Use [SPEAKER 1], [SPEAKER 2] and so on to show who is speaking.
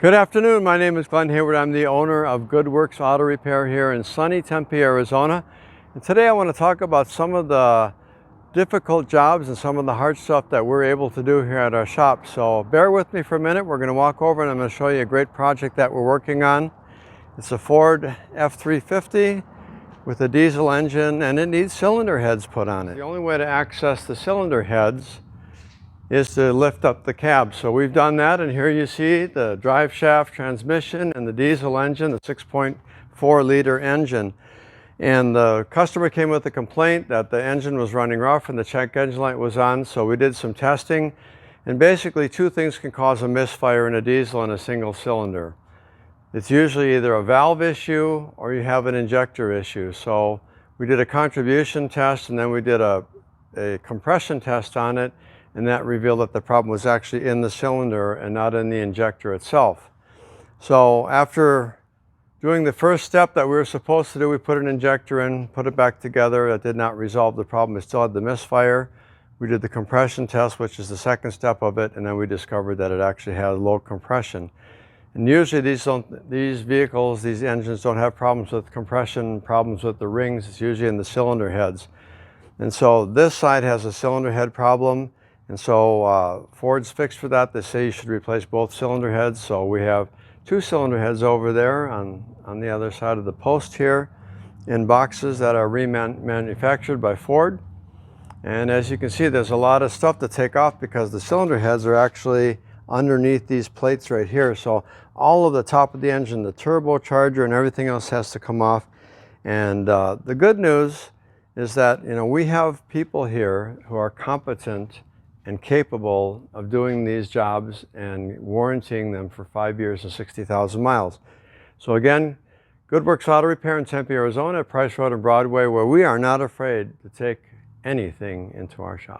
[SPEAKER 1] Good afternoon, my name is Glenn Hayward. I'm the owner of Good Works Auto Repair here in sunny Tempe, Arizona. And today I want to talk about some of the difficult jobs and some of the hard stuff that we're able to do here at our shop. So bear with me for a minute. We're going to walk over and I'm going to show you a great project that we're working on. It's a Ford F-350 with a diesel engine, and it needs cylinder heads put on it. The only way to access the cylinder heads is to lift up the cab. So we've done that, and here you see the drive shaft, transmission, and the diesel engine, the 6.4 liter engine. And the customer came with a complaint that the engine was running rough and the check engine light was on, so we did some testing. And basically two things can cause a misfire in a diesel in a single cylinder. It's usually either a valve issue or you have an injector issue. So we did a contribution test and then we did a compression test on it, and that revealed that the problem was actually in the cylinder and not in the injector itself. So after doing the first step that we were supposed to do, we put an injector in, put it back together. That did not resolve the problem. It still had the misfire. We did the compression test, which is the second step of it, and then we discovered that it actually had low compression. And usually these vehicles, these engines don't have problems with compression, problems with the rings. It's usually in the cylinder heads. And so this side has a cylinder head problem. And so Ford's fixed for that. They say you should replace both cylinder heads. So we have two cylinder heads over there on the other side of the post here in boxes that are remanufactured by Ford. And as you can see, there's a lot of stuff to take off because the cylinder heads are actually underneath these plates right here. So all of the top of the engine, the turbocharger and everything else has to come off. And the good news is that, you know, we have people here who are competent and capable of doing these jobs and warranting them for 5 years and 60,000 miles. So again, Good Works Auto Repair in Tempe, Arizona, at Price Road and Broadway, where we are not afraid to take anything into our shop.